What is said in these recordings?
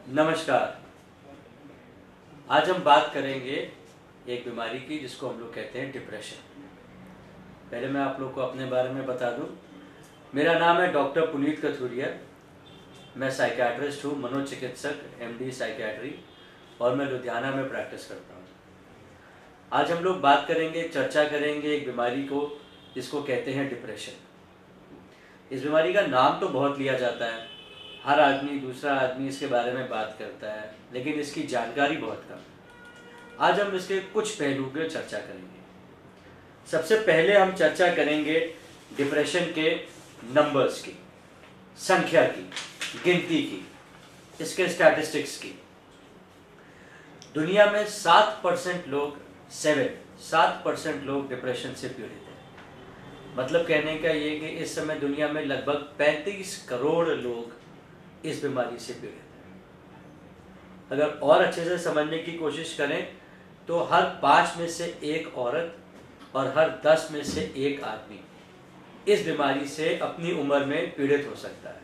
नमस्कार। आज हम बात करेंगे एक बीमारी की जिसको हम लोग कहते हैं डिप्रेशन। पहले मैं आप लोग को अपने बारे में बता दूं। मेरा नाम है डॉक्टर पुनीत कथुरिया। मैं साइकियाट्रिस्ट हूँ, मनोचिकित्सक, एमडी साइकियाट्री, और मैं लुधियाना में प्रैक्टिस करता हूँ। आज हम लोग बात करेंगे, चर्चा करेंगे एक बीमारी को जिसको कहते हैं डिप्रेशन। इस बीमारी का नाम तो बहुत लिया जाता है, हर आदमी, दूसरा आदमी इसके बारे में बात करता है, लेकिन इसकी जानकारी बहुत कम है। आज हम इसके कुछ पहलू की चर्चा करेंगे। सबसे पहले हम चर्चा करेंगे डिप्रेशन के नंबर्स की, संख्या की, गिनती की, इसके स्टैटिस्टिक्स की। दुनिया में 7% लोग 7% लोग डिप्रेशन से पीड़ित हैं। मतलब कहने का ये कि इस समय दुनिया में लगभग 35 करोड़ लोग इस बीमारी से पीड़ित हैं। अगर और अच्छे से समझने की कोशिश करें तो हर 5 में से 1 औरत और हर 10 में से 1 आदमी इस बीमारी से अपनी उम्र में पीड़ित हो सकता है।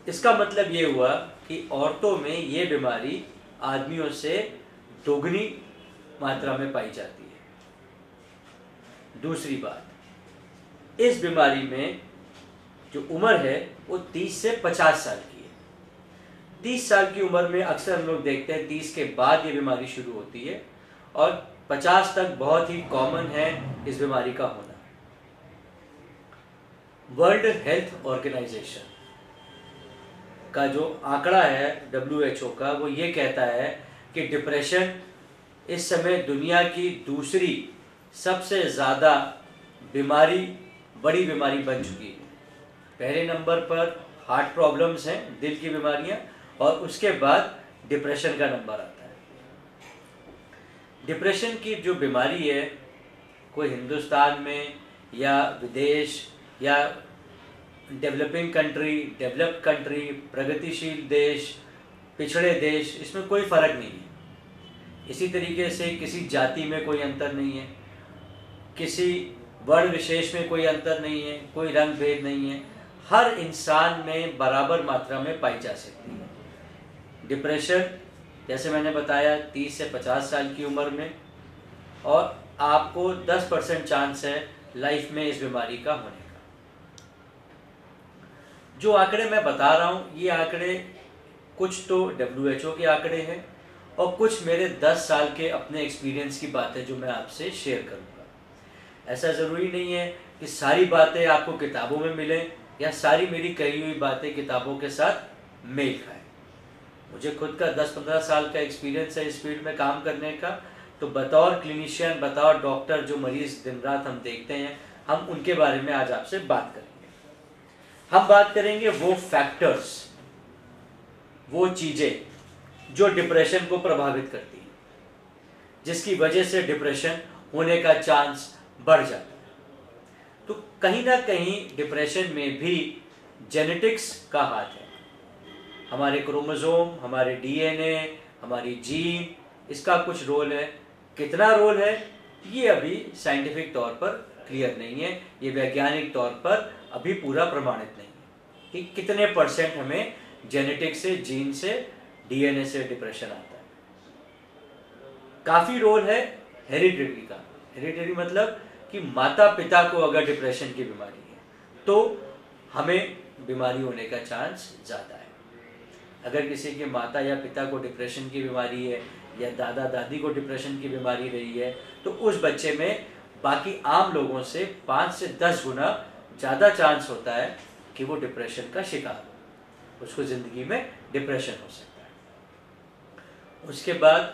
इसका मतलब ये हुआ कि औरतों में ये बीमारी आदमियों से दोगुनी मात्रा में पाई जाती है। दूसरी बात, इस बीमारी में जो उम्र है वो 30 से 50 साल की है। 30 साल की उम्र में अक्सर हम लोग देखते हैं 30 के बाद ये बीमारी शुरू होती है, और 50 तक बहुत ही कॉमन है इस बीमारी का होना। वर्ल्ड हेल्थ ऑर्गेनाइजेशन का जो आंकड़ा है WHO का, वो ये कहता है कि डिप्रेशन इस समय दुनिया की दूसरी सबसे ज़्यादा बड़ी बीमारी बन चुकी है। पहले नंबर पर हार्ट प्रॉब्लम्स हैं, दिल की बीमारियां, और उसके बाद डिप्रेशन का नंबर आता है। डिप्रेशन की जो बीमारी है, कोई हिंदुस्तान में या विदेश या डेवलपिंग कंट्री, डेवलप्ड कंट्री, प्रगतिशील देश, पिछड़े देश, इसमें कोई फ़र्क नहीं है। इसी तरीके से किसी जाति में कोई अंतर नहीं है, किसी वर्ण विशेष में कोई अंतर नहीं है, कोई रंग भेद नहीं है। हर इंसान में बराबर मात्रा में पाई जा सकती है डिप्रेशन। जैसे मैंने बताया 30 से 50 साल की उम्र में, और आपको 10% चांस है लाइफ में इस बीमारी का होने का। जो आंकड़े मैं बता रहा हूँ, ये आंकड़े कुछ तो WHO के आंकड़े हैं और कुछ मेरे 10 साल के अपने एक्सपीरियंस की बातें जो मैं आपसे शेयर करूँगा। ऐसा ज़रूरी नहीं है कि सारी बातें आपको किताबों में मिलें या सारी मेरी कही हुई बातें किताबों के साथ मेल खाएं। मुझे खुद का 10-15 साल का एक्सपीरियंस है इस फील्ड में काम करने का, तो बतौर क्लिनिशियन, बतौर डॉक्टर जो मरीज़ दिन रात हम देखते हैं, हम उनके बारे में आज आपसे बात करेंगे। हम बात करेंगे वो फैक्टर्स, वो चीज़ें जो डिप्रेशन को प्रभावित करती हैं, जिसकी वजह से डिप्रेशन होने का चांस बढ़ जाता है। तो कहीं ना कहीं डिप्रेशन में भी जेनेटिक्स का हाथ है। हमारे क्रोमोसोम, हमारे DNA, हमारी जीन, इसका कुछ रोल है। कितना रोल है ये अभी साइंटिफिक तौर पर क्लियर नहीं है, ये वैज्ञानिक तौर पर अभी पूरा प्रमाणित नहीं है कि कितने % हमें जेनेटिक से, जीन से, DNA से डिप्रेशन आता है। काफ़ी रोल है हेरिडिटी का। हेरिडिटी मतलब कि माता पिता को अगर डिप्रेशन की बीमारी है तो हमें बीमारी होने का चांस ज़्यादा है। अगर किसी के माता या पिता को डिप्रेशन की बीमारी है या दादा दादी को डिप्रेशन की बीमारी रही है, तो उस बच्चे में बाकी आम लोगों से 5 से 10 गुना ज़्यादा चांस होता है कि वो डिप्रेशन का शिकार हो, उसको ज़िंदगी में डिप्रेशन हो सकता है। उसके बाद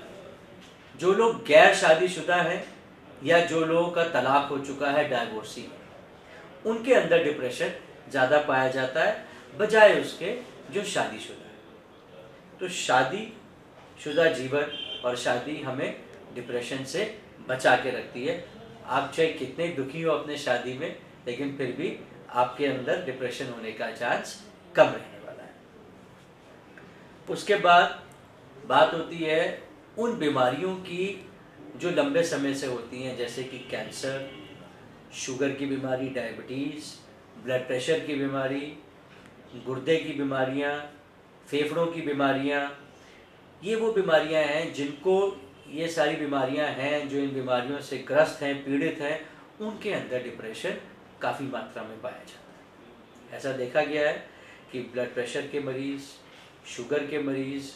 जो लोग गैर शादीशुदा हैं या जो लोगों का तलाक हो चुका है, डाइवोर्सी है, उनके अंदर डिप्रेशन ज़्यादा पाया जाता है बजाय उसके जो शादीशुदा है। तो शादीशुदा जीवन और शादी हमें डिप्रेशन से बचा के रखती है। आप चाहे कितने दुखी हो अपने शादी में, लेकिन फिर भी आपके अंदर डिप्रेशन होने का चांस कम रहने वाला है। उसके बाद बात होती है उन बीमारियों की जो लंबे समय से होती हैं, जैसे कि कैंसर, शुगर की बीमारी, डायबिटीज़, ब्लड प्रेशर की बीमारी, गुर्दे की बीमारियां, फेफड़ों की बीमारियां, ये वो बीमारियां हैं जिनको ये सारी बीमारियां हैं, जो इन बीमारियों से ग्रस्त हैं, पीड़ित हैं, उनके अंदर डिप्रेशन काफ़ी मात्रा में पाया जाता है। ऐसा देखा गया है कि ब्लड प्रेशर के मरीज़, शुगर के मरीज़,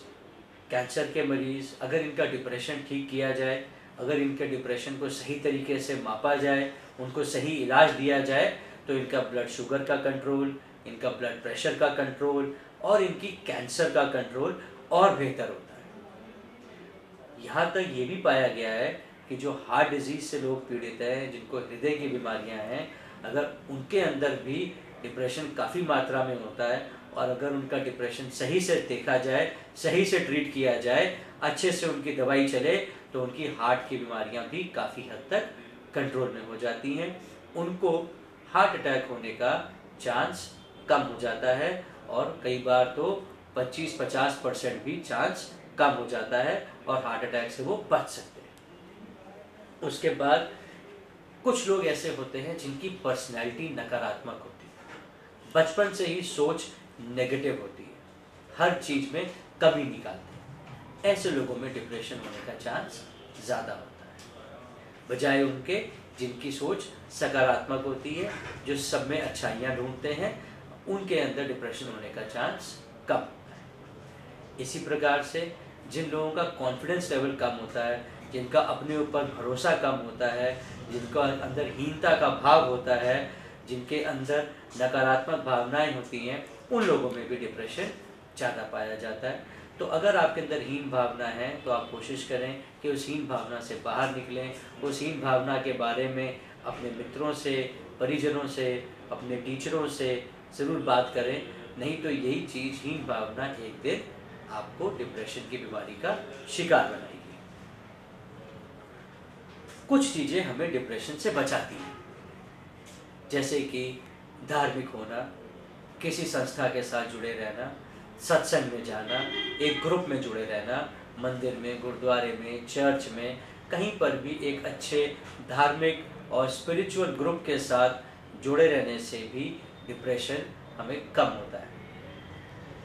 कैंसर के मरीज़, अगर इनका डिप्रेशन ठीक किया जाए, अगर इनके डिप्रेशन को सही तरीके से मापा जाए, उनको सही इलाज दिया जाए, तो इनका ब्लड शुगर का कंट्रोल, इनका ब्लड प्रेशर का कंट्रोल और इनकी कैंसर का कंट्रोल और बेहतर होता है। यहाँ तक ये भी पाया गया है कि जो हार्ट डिजीज़ से लोग पीड़ित हैं, जिनको हृदय की बीमारियाँ हैं, अगर उनके अंदर भी डिप्रेशन काफ़ी मात्रा में होता है और अगर उनका डिप्रेशन सही से देखा जाए, सही से ट्रीट किया जाए, अच्छे से उनकी दवाई चले, तो उनकी हार्ट की बीमारियां भी काफ़ी हद तक कंट्रोल में हो जाती हैं। उनको हार्ट अटैक होने का चांस कम हो जाता है और कई बार तो 25-50% भी चांस कम हो जाता है और हार्ट अटैक से वो बच सकते हैं। उसके बाद कुछ लोग ऐसे होते हैं जिनकी पर्सनैलिटी नकारात्मक होती है, बचपन से ही सोच नेगेटिव होती है, हर चीज़ में कमी निकालते हैं। ऐसे लोगों में डिप्रेशन होने का चांस ज़्यादा होता है, बजाय उनके जिनकी सोच सकारात्मक होती है, जो सब में अच्छाइयाँ ढूंढते हैं, उनके अंदर डिप्रेशन होने का चांस कम होता है। इसी प्रकार से जिन लोगों का कॉन्फिडेंस लेवल कम होता है, जिनका अपने ऊपर भरोसा कम होता है, जिनका अंदर हीनता का भाव होता है, जिनके अंदर नकारात्मक भावनाएं होती हैं, उन लोगों में भी डिप्रेशन ज़्यादा पाया जाता है। तो अगर आपके अंदर हीन भावना है तो आप कोशिश करें कि उस हीन भावना से बाहर निकलें, उस हीन भावना के बारे में अपने मित्रों से, परिजनों से, अपने टीचरों से ज़रूर बात करें, नहीं तो यही चीज़, हीन भावना, एक दिन आपको डिप्रेशन की बीमारी का शिकार बनाएगी। कुछ चीज़ें हमें डिप्रेशन से बचाती हैं, जैसे कि धार्मिक होना, किसी संस्था के साथ जुड़े रहना, सत्संग में जाना, एक ग्रुप में जुड़े रहना, मंदिर में, गुरुद्वारे में, चर्च में, कहीं पर भी एक अच्छे धार्मिक और स्पिरिचुअल ग्रुप के साथ जुड़े रहने से भी डिप्रेशन हमें कम होता है।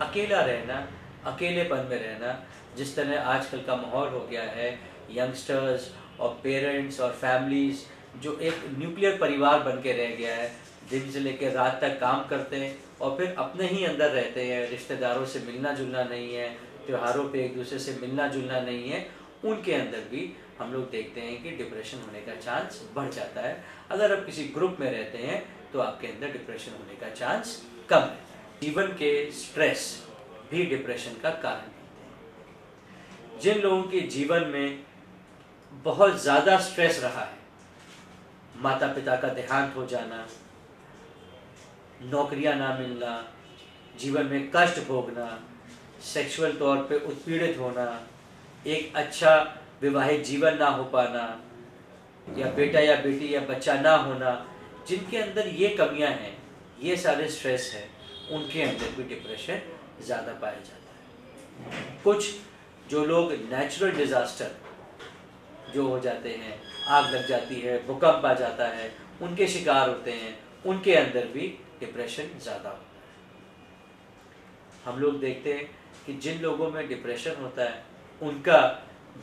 अकेला रहना, अकेलेपन में रहना, जिस तरह आजकल का माहौल हो गया है, यंगस्टर्स और पेरेंट्स और फैमिलीज़ जो एक न्यूक्लियर परिवार बन के रह गया है, दिन से लेकर रात तक काम करते हैं और फिर अपने ही अंदर रहते हैं, रिश्तेदारों से मिलना जुलना नहीं है, त्योहारों पे एक दूसरे से मिलना जुलना नहीं है, उनके अंदर भी हम लोग देखते हैं कि डिप्रेशन होने का चांस बढ़ जाता है। अगर आप किसी ग्रुप में रहते हैं तो आपके अंदर डिप्रेशन होने का चांस कम रहता है। जीवन के स्ट्रेस भी डिप्रेशन का कारण बनते हैं। जिन लोगों के जीवन में बहुत ज़्यादा स्ट्रेस रहा है, माता पिता का देहांत हो जाना, नौकरियां ना मिलना, जीवन में कष्ट भोगना, सेक्सुअल तौर पे उत्पीड़ित होना, एक अच्छा विवाहित जीवन ना हो पाना, या बेटा या बेटी या बच्चा ना होना, जिनके अंदर ये कमियां हैं, ये सारे स्ट्रेस हैं, उनके अंदर भी डिप्रेशन ज़्यादा पाया जाता है। कुछ जो लोग नेचुरल डिज़ास्टर जो हो जाते हैं, आग लग जाती है, भूकंप आ जाता है, उनके शिकार होते हैं, उनके अंदर भी डिप्रेशन ज़्यादा होता है। हम लोग देखते हैं कि जिन लोगों में डिप्रेशन होता है, उनका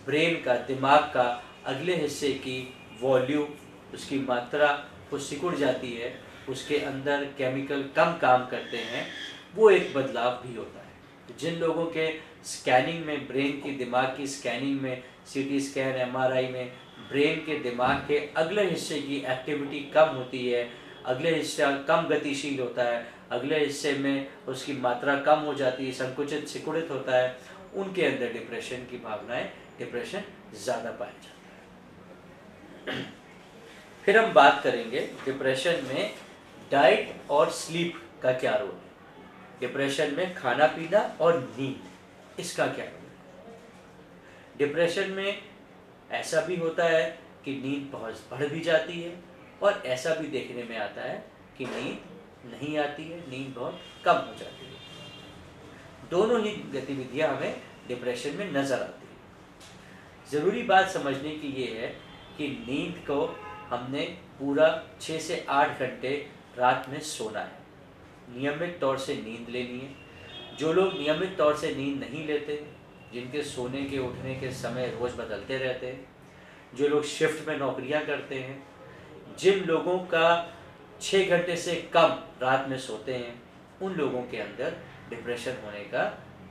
ब्रेन का, दिमाग का अगले हिस्से की वॉल्यूम, उसकी मात्रा वो सिकुड़ जाती है, उसके अंदर केमिकल कम काम करते हैं, वो एक बदलाव भी होता है। जिन लोगों के स्कैनिंग में, ब्रेन की, दिमाग की स्कैनिंग में, सीटी स्कैन, एमआरआई में ब्रेन के, दिमाग के अगले हिस्से की एक्टिविटी कम होती है, अगले हिस्सा कम गतिशील होता है, अगले हिस्से में उसकी मात्रा कम हो जाती है, संकुचित, सिकुड़ित होता है, उनके अंदर डिप्रेशन की भावनाएं, डिप्रेशन ज़्यादा पाया जाता है। फिर हम बात करेंगे डिप्रेशन में डाइट और स्लीप का क्या रोल है। डिप्रेशन में खाना पीना और नींद, इसका क्या रोल है। डिप्रेशन में ऐसा भी होता है कि नींद बहुत बढ़ भी जाती है और ऐसा भी देखने में आता है कि नींद नहीं आती है, नींद बहुत कम हो जाती है। दोनों ही गतिविधियां हमें डिप्रेशन में नज़र आती है। ज़रूरी बात समझने की ये है कि नींद को हमने पूरा 6 से 8 घंटे रात में सोना है, नियमित तौर से नींद लेनी है। जो लोग नियमित तौर से नींद नहीं लेते, जिनके सोने के उठने के समय रोज़ बदलते रहते हैं, जो लोग शिफ्ट में नौकरियां करते हैं, जिन लोगों का 6 घंटे से कम रात में सोते हैं, उन लोगों के अंदर डिप्रेशन होने का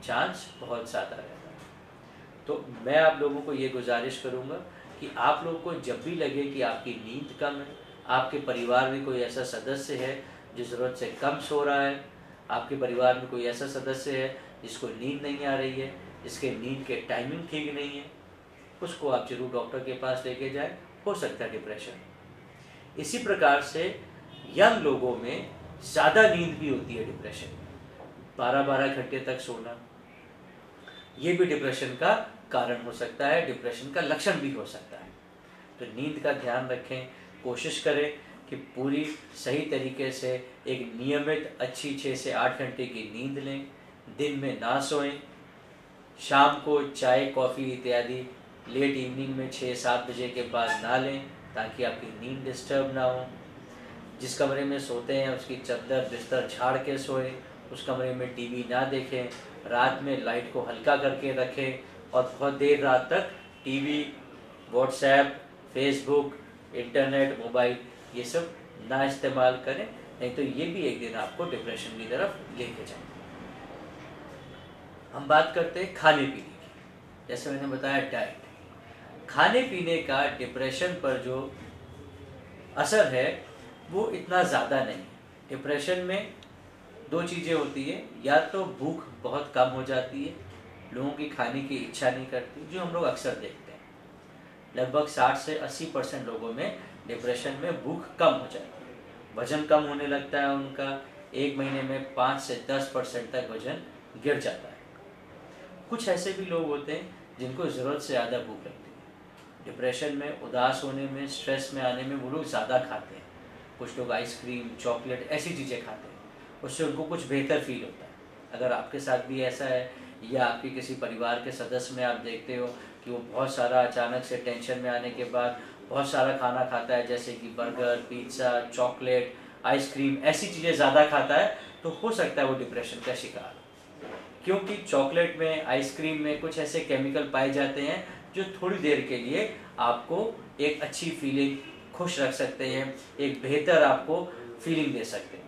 चांस बहुत ज़्यादा रहता है। तो मैं आप लोगों को ये गुजारिश करूँगा कि आप लोगों को जब भी लगे कि आपकी नींद कम है, आपके परिवार में कोई ऐसा सदस्य है जो ज़रूरत से कम सो रहा है, आपके परिवार में कोई ऐसा सदस्य है जिसको नींद नहीं आ रही है, जिसके नींद के टाइमिंग ठीक नहीं है, उसको आप जरूर डॉक्टर के पास लेके जाएं, हो सकता है डिप्रेशन। इसी प्रकार से यंग लोगों में ज़्यादा नींद भी होती है डिप्रेशन, 12-12 घंटे तक सोना, ये भी डिप्रेशन का कारण हो सकता है, डिप्रेशन का लक्षण भी हो सकता है। तो नींद का ध्यान रखें, कोशिश करें कि पूरी सही तरीके से एक नियमित अच्छी 6 से 8 घंटे की नींद लें, दिन में ना सोएं, शाम को चाय कॉफ़ी इत्यादि लेट इवनिंग में 6-7 बजे के बाद ना लें ताकि आपकी नींद डिस्टर्ब ना हो। जिस कमरे में सोते हैं उसकी चादर बिस्तर झाड़ के सोएं, उस कमरे में टीवी ना देखें, रात में लाइट को हल्का करके रखें और बहुत देर रात तक TV, WhatsApp, Facebook, internet, mobile ये सब ना इस्तेमाल करें, नहीं तो ये भी एक दिन आपको डिप्रेशन की तरफ लेके जाए। हम बात करते हैं खाने पीने की। जैसे मैंने बताया डाइट, खाने पीने का डिप्रेशन पर जो असर है वो इतना ज़्यादा नहीं है। डिप्रेशन में 2 चीज़ें होती है, या तो भूख बहुत कम हो जाती है, लोगों की खाने की इच्छा नहीं करती, जो हम लोग अक्सर देखते हैं। लगभग 60 से 80% लोगों में डिप्रेशन में भूख कम हो जाती है, वज़न कम होने लगता है उनका, 1 महीने में 5 से 10% तक वज़न गिर जाता है। कुछ ऐसे भी लोग होते हैं जिनको ज़रूरत से ज़्यादा भूख लगती है। डिप्रेशन में, उदास होने में, स्ट्रेस में आने में वो लोग ज़्यादा खाते हैं। कुछ लोग आइसक्रीम, चॉकलेट ऐसी चीज़ें खाते हैं, उससे उनको कुछ बेहतर फील होता है। अगर आपके साथ भी ऐसा है या आपके किसी परिवार के सदस्य में आप देखते हो कि वो बहुत सारा अचानक से टेंशन में आने के बाद बहुत सारा खाना खाता है, जैसे कि बर्गर, पिज़्ज़ा, चॉकलेट, आइसक्रीम ऐसी चीज़ें ज़्यादा खाता है, तो हो सकता है वो डिप्रेशन का शिकार, क्योंकि चॉकलेट में, आइसक्रीम में कुछ ऐसे केमिकल पाए जाते हैं जो थोड़ी देर के लिए आपको एक अच्छी फीलिंग, खुश रख सकते हैं, एक बेहतर आपको फीलिंग दे सकते हैं।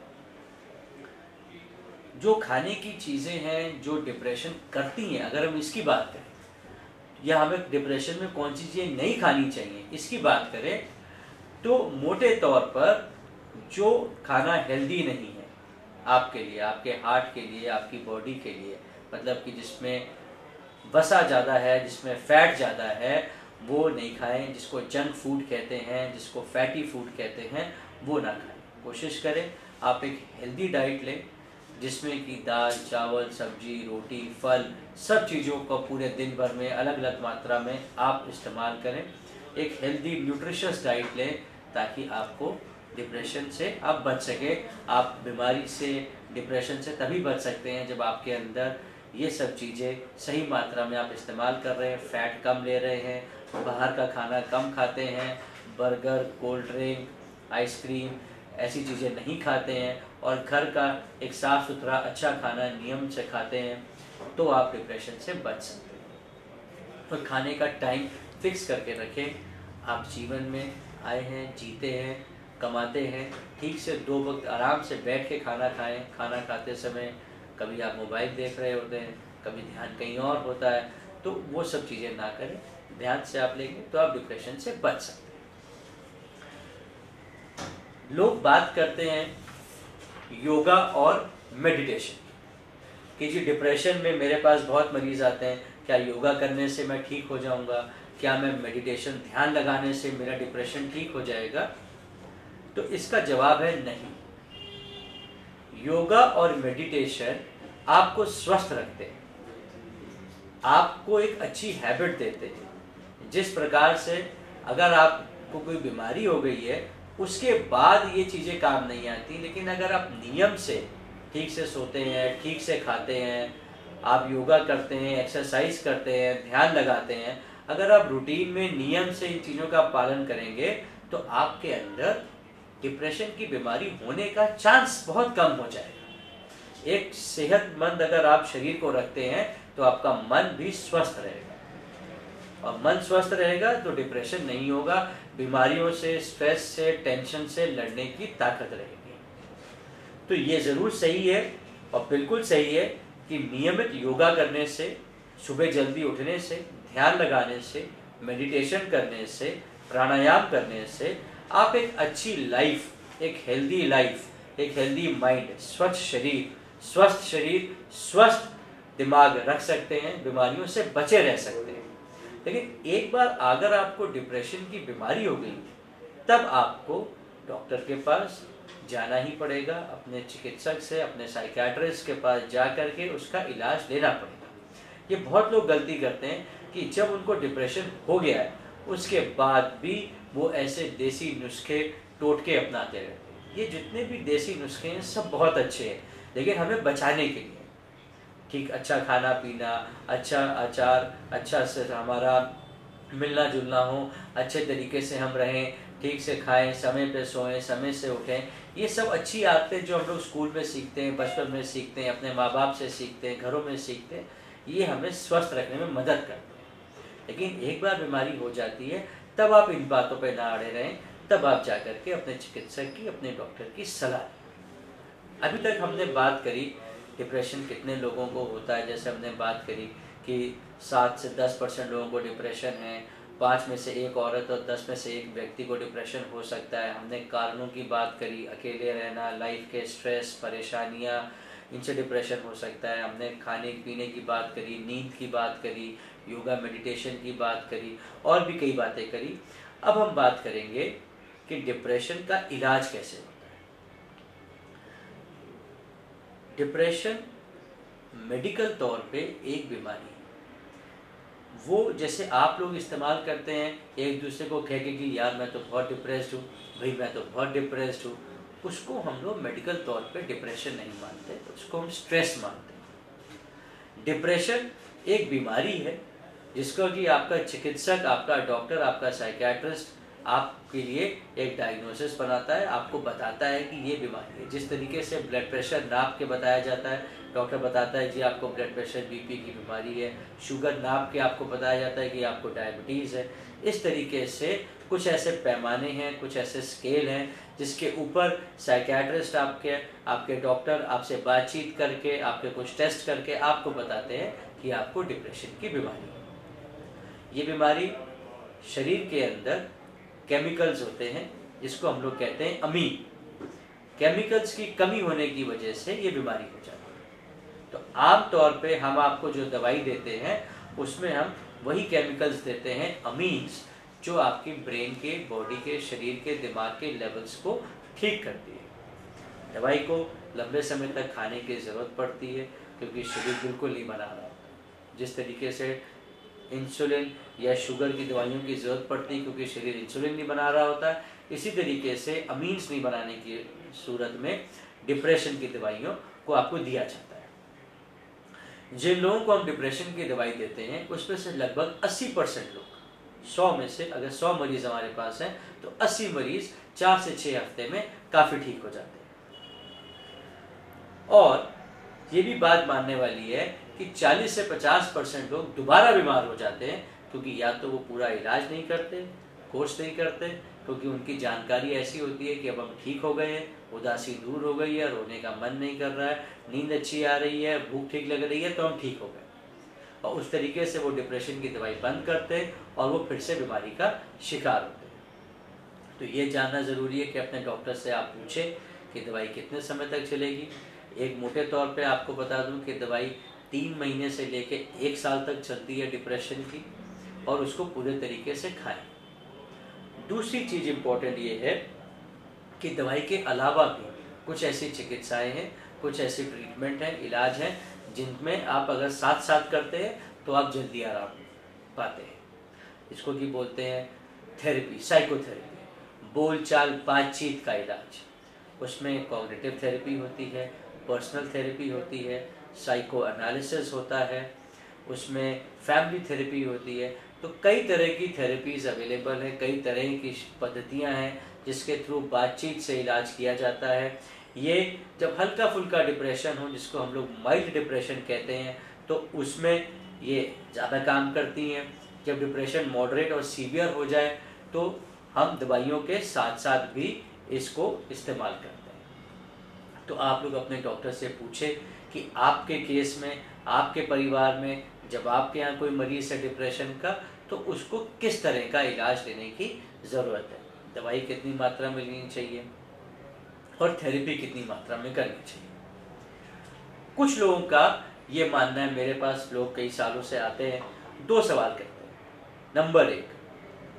जो खाने की चीज़ें हैं जो डिप्रेशन करती हैं, अगर हम इसकी बात करें, या हमें डिप्रेशन में कौन सी चीज़ें नहीं खानी चाहिए इसकी बात करें, तो मोटे तौर पर जो खाना हेल्दी नहीं है आपके लिए, आपके हार्ट के लिए, आपकी बॉडी के लिए, मतलब कि जिसमें वसा ज़्यादा है, जिसमें फैट ज़्यादा है, वो नहीं खाएं। जिसको जंक फूड कहते हैं, जिसको फैटी फूड कहते हैं, वो ना खाएं। कोशिश करें आप एक हेल्दी डाइट लें जिसमें कि दाल, चावल, सब्जी, रोटी, फल, सब चीज़ों को पूरे दिन भर में अलग अलग मात्रा में आप इस्तेमाल करें। एक हेल्दी न्यूट्रिशियस डाइट लें ताकि आपको डिप्रेशन से आप बच सके। आप बीमारी से, डिप्रेशन से तभी बच सकते हैं जब आपके अंदर ये सब चीज़ें सही मात्रा में आप इस्तेमाल कर रहे हैं, फैट कम ले रहे हैं, बाहर का खाना कम खाते हैं, बर्गर, कोल्ड ड्रिंक, आइसक्रीम ऐसी चीज़ें नहीं खाते हैं, और घर का एक साफ़ सुथरा अच्छा खाना नियम से खाते हैं, तो आप डिप्रेशन से बच सकते हैं। तो खाने का टाइम फिक्स करके रखें। आप जीवन में आए हैं, जीते हैं, कमाते हैं, ठीक से 2 वक्त आराम से बैठ के खाना खाएं। खाना खाते समय कभी आप मोबाइल देख रहे होते हैं, कभी ध्यान कहीं और होता है, तो वो सब चीज़ें ना करें। ध्यान से आप लेंगे तो आप डिप्रेशन से बच सकते हैं। लोग बात करते हैं योगा और मेडिटेशन कि जी डिप्रेशन में मेरे पास बहुत मरीज़ आते हैं, क्या योगा करने से मैं ठीक हो जाऊंगा, क्या मैं मेडिटेशन, ध्यान लगाने से मेरा डिप्रेशन ठीक हो जाएगा? तो इसका जवाब है नहीं। योगा और मेडिटेशन आपको स्वस्थ रखते हैं, आपको एक अच्छी हैबिट देते हैं। जिस प्रकार से अगर आपको कोई बीमारी हो गई है उसके बाद ये चीज़ें काम नहीं आती, लेकिन अगर आप नियम से ठीक से सोते हैं, ठीक से खाते हैं, आप योगा करते हैं, एक्सरसाइज करते हैं, ध्यान लगाते हैं, अगर आप रूटीन में नियम से इन चीज़ों का पालन करेंगे तो आपके अंदर डिप्रेशन की बीमारी होने का चांस बहुत कम हो जाएगा। एक सेहतमंद अगर आप शरीर को रखते हैं तो आपका मन भी स्वस्थ रहेगा, और मन स्वस्थ रहेगा तो डिप्रेशन नहीं होगा, बीमारियों से, स्ट्रेस से, टेंशन से लड़ने की ताकत रहेगी। तो ये ज़रूर सही है और बिल्कुल सही है कि नियमित योगा करने से, सुबह जल्दी उठने से, ध्यान लगाने से, मेडिटेशन करने से, प्राणायाम करने से आप एक अच्छी लाइफ, एक हेल्दी लाइफ, एक हेल्दी माइंड, स्वच्छ शरीर, स्वस्थ दिमाग रख सकते हैं, बीमारियों से बचे रह सकते हैं। लेकिन एक बार अगर आपको डिप्रेशन की बीमारी हो गई, तब आपको डॉक्टर के पास जाना ही पड़ेगा, अपने चिकित्सक से, अपने साइकियाट्रिस्ट के पास जा करके उसका इलाज लेना पड़ेगा। ये बहुत लोग गलती करते हैं कि जब उनको डिप्रेशन हो गया है उसके बाद भी वो ऐसे देसी नुस्खे टोटके अपनाते रहते हैं। ये जितने भी देसी नुस्खे हैं सब बहुत अच्छे हैं, लेकिन हमें बचाने के लिए ठीक अच्छा खाना पीना, अच्छा आचार, अच्छा से हमारा मिलना जुलना हो, अच्छे तरीके से हम रहें, ठीक से खाएं, समय पे सोएं, समय से उठें, ये सब अच्छी आदतें जो हम लोग स्कूल में सीखते हैं, बचपन में सीखते हैं, अपने माँ बाप से सीखते हैं, घरों में सीखते हैं, ये हमें स्वस्थ रखने में मदद करते हैं। लेकिन एक बार बीमारी हो जाती है तब आप इन बातों पर ना अड़े रहें, तब आप जा करके अपने चिकित्सक की, अपने डॉक्टर की सलाह लें। अभी तक हमने बात करी डिप्रेशन कितने लोगों को होता है, जैसे हमने बात करी कि 7 से 10% लोगों को डिप्रेशन है, 5 में से 1 औरत और 10 में से 1 व्यक्ति को डिप्रेशन हो सकता है। हमने कारणों की बात करी, अकेले रहना, लाइफ के स्ट्रेस, परेशानियाँ, इनसे डिप्रेशन हो सकता है। हमने खाने पीने की बात करी, नींद की बात करी, योगा मेडिटेशन की बात करी, और भी कई बातें करी। अब हम बात करेंगे कि डिप्रेशन का इलाज कैसे होता है। डिप्रेशन मेडिकल तौर पे एक बीमारी है, वो जैसे आप लोग इस्तेमाल करते हैं एक दूसरे को कह के कि यार मैं तो बहुत डिप्रेस्ड हूँ, भाई मैं तो बहुत डिप्रेस्ड हूँ, उसको हम लोग मेडिकल तौर पे डिप्रेशन नहीं मानते, उसको हम स्ट्रेस मानते हैं। डिप्रेशन एक बीमारी है जिसको कि आपका चिकित्सक, आपका डॉक्टर, आपका साइकियाट्रिस्ट आपके लिए एक डायग्नोसिस बनाता है, आपको बताता है कि ये बीमारी है। जिस तरीके से ब्लड प्रेशर नाप के बताया जाता है, डॉक्टर बताता है जी आपको ब्लड प्रेशर, बीपी की बीमारी है, शुगर नाप के आपको बताया जाता है कि आपको डायबिटीज़ है। इस तरीके से कुछ ऐसे पैमाने हैं, कुछ ऐसे स्केल हैं जिसके ऊपर साइकियाट्रिस्ट आपके डॉक्टर आपसे बातचीत करके, आपके कुछ टेस्ट करके आपको बताते हैं कि आपको डिप्रेशन की बीमारी है। ये बीमारी शरीर के अंदर केमिकल्स होते हैं जिसको हम लोग कहते हैं अमीन, केमिकल्स की कमी होने की वजह से ये बीमारी हो जाती है। तो आम तौर पे हम आपको जो दवाई देते हैं उसमें हम वही केमिकल्स देते हैं, अमीन्स, जो आपकी ब्रेन के, बॉडी के, शरीर के, दिमाग के लेवल्स को ठीक करती है। दवाई को लंबे समय तक खाने की ज़रूरत पड़ती है क्योंकि शरीर बिल्कुल नहीं बना रहा। जिस तरीके से इंसुलिन या शुगर की दवाइयों की ज़रूरत पड़ती है क्योंकि शरीर इंसुलिन नहीं बना रहा होता है, इसी तरीके से अमीन्स नहीं बनाने की सूरत में डिप्रेशन की दवाइयों को आपको दिया जाता है। जिन लोगों को हम डिप्रेशन की दवाई देते हैं उसमें से लगभग 80% लोग, 100 में से अगर 100 मरीज़ हमारे पास हैं तो 80 मरीज़ 4 से 6 हफ्ते में काफ़ी ठीक हो जाते हैं। और ये भी बात मानने वाली है कि 40 से 50% लोग दोबारा बीमार हो जाते हैं क्योंकि या तो वो पूरा इलाज नहीं करते, कोर्स नहीं करते, क्योंकि उनकी जानकारी ऐसी होती है कि अब हम ठीक हो गए हैं, उदासी दूर हो गई है, रोने का मन नहीं कर रहा है, नींद अच्छी आ रही है, भूख ठीक लग रही है, तो हम ठीक हो गए। और उस तरीके से वो डिप्रेशन की दवाई बंद करते हैं और वो फिर से बीमारी का शिकार होते हैं। तो ये जानना ज़रूरी है कि अपने डॉक्टर से आप पूछें कि दवाई कितने समय तक चलेगी। एक मोटे तौर पे आपको बता दूं कि दवाई 3 महीने से लेके 1 साल तक चलती है डिप्रेशन की, और उसको पूरे तरीके से खाएं। दूसरी चीज़ इम्पोर्टेंट ये है कि दवाई के अलावा भी कुछ ऐसी चिकित्साएं हैं, कुछ ऐसी ट्रीटमेंट हैं, इलाज हैं जिनमें आप अगर साथ साथ करते हैं तो आप जल्दी आराम पाते हैं। इसको की बोलते हैं थेरेपी, साइकोथेरेपी, बोलचाल बातचीत का इलाज। उसमें कॉग्निटिव थेरेपी होती है, पर्सनल थेरेपी होती है, साइको एनालिसिस होता है, उसमें फैमिली थेरेपी होती है। तो कई तरह की थेरेपीज़ अवेलेबल है, कई तरह की पद्धतियां हैं जिसके थ्रू बातचीत से इलाज किया जाता है। ये जब हल्का फुल्का डिप्रेशन हो, जिसको हम लोग माइल्ड डिप्रेशन कहते हैं, तो उसमें ये ज़्यादा काम करती हैं। जब डिप्रेशन मॉडरेट और सीवियर हो जाए तो हम दवाइयों के साथ साथ भी इसको इस्तेमाल करते हैं। तो आप लोग अपने डॉक्टर से पूछें कि आपके केस में, आपके परिवार में जब आपके यहाँ कोई मरीज है डिप्रेशन का, तो उसको किस तरह का इलाज लेने की ज़रूरत है, दवाई कितनी मात्रा में लेनी चाहिए और थेरेपी कितनी मात्रा में करनी चाहिए। कुछ लोगों का ये मानना है, मेरे पास लोग कई सालों से आते हैं, 2 सवाल करते हैं। नंबर 1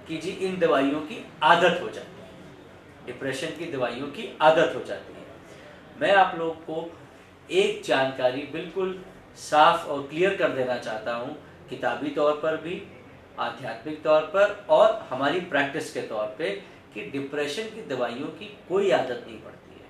कि जी इन दवाइयों की आदत हो जाती है, डिप्रेशन की दवाइयों की आदत हो जाती है। मैं आप लोग को एक जानकारी बिल्कुल साफ और क्लियर कर देना चाहता हूँ, किताबी तौर पर भी, आध्यात्मिक तौर पर और हमारी प्रैक्टिस के तौर पे, कि डिप्रेशन की दवाइयों की कोई आदत नहीं पड़ती है।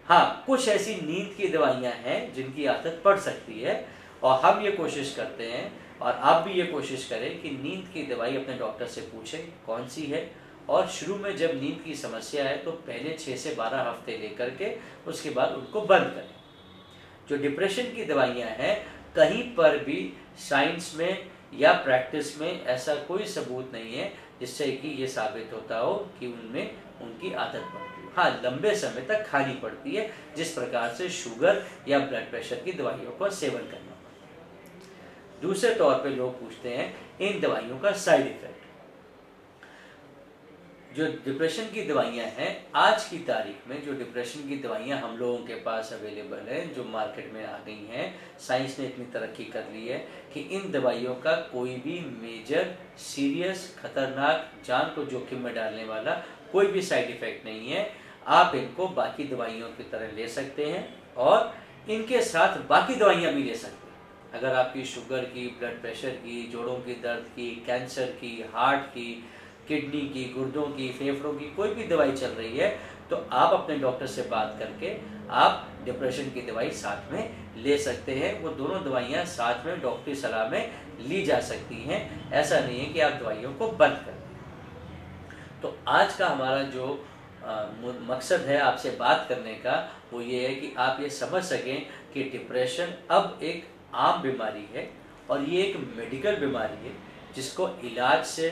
हाँ, कुछ ऐसी नींद की दवाइयाँ हैं जिनकी आदत पड़ सकती है, और हम ये कोशिश करते हैं और आप भी ये कोशिश करें कि नींद की दवाई अपने डॉक्टर से पूछें कौन सी है, और शुरू में जब नींद की समस्या है तो पहले 6 से 12 हफ्ते लेकर के उसके बाद उनको बंद करें। जो डिप्रेशन की दवाइयाँ हैं, कहीं पर भी साइंस में या प्रैक्टिस में ऐसा कोई सबूत नहीं है जिससे कि ये साबित होता हो कि उनमें उनकी आदत पड़ती है। हाँ, लंबे समय तक खानी पड़ती है, जिस प्रकार से शुगर या ब्लड प्रेशर की दवाइयों का सेवन करना पड़ता है। दूसरे तौर पे लोग पूछते हैं इन दवाइयों का साइड इफेक्ट। जो डिप्रेशन की दवाइयाँ हैं, आज की तारीख में जो डिप्रेशन की दवाइयाँ हम लोगों के पास अवेलेबल हैं, जो मार्केट में आ गई हैं, साइंस ने इतनी तरक्की कर ली है कि इन दवाइयों का कोई भी मेजर, सीरियस, खतरनाक, जान को जोखिम में डालने वाला कोई भी साइड इफेक्ट नहीं है। आप इनको बाकी दवाइयों की तरह ले सकते हैं और इनके साथ बाकी दवाइयाँ भी ले सकते हैं। अगर आपकी शुगर की, ब्लड प्रेशर की, जोड़ों की दर्द की, कैंसर की, हार्ट की, किडनी की, गुर्दों की, फेफड़ों की कोई भी दवाई चल रही है, तो आप अपने डॉक्टर से बात करके आप डिप्रेशन की दवाई साथ में ले सकते हैं। वो दोनों दवाइयाँ साथ में डॉक्टरी सलाह में ली जा सकती हैं। ऐसा नहीं है कि आप दवाइयों को बंद कर दें। तो आज का हमारा जो मकसद है आपसे बात करने का, वो ये है कि आप ये समझ सकें कि डिप्रेशन अब एक आम बीमारी है और ये एक मेडिकल बीमारी है जिसको इलाज से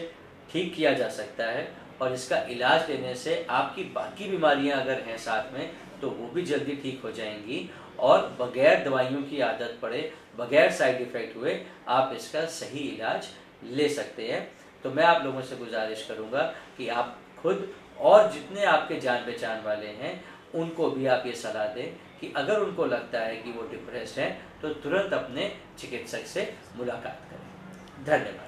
ठीक किया जा सकता है, और इसका इलाज लेने से आपकी बाकी बीमारियां अगर हैं साथ में तो वो भी जल्दी ठीक हो जाएंगी, और बगैर दवाइयों की आदत पड़े, बगैर साइड इफ़ेक्ट हुए आप इसका सही इलाज ले सकते हैं। तो मैं आप लोगों से गुजारिश करूंगा कि आप खुद और जितने आपके जान पहचान वाले हैं उनको भी आप ये सलाह दें कि अगर उनको लगता है कि वो डिप्रेस्ड हैं तो तुरंत अपने चिकित्सक से मुलाकात करें। धन्यवाद।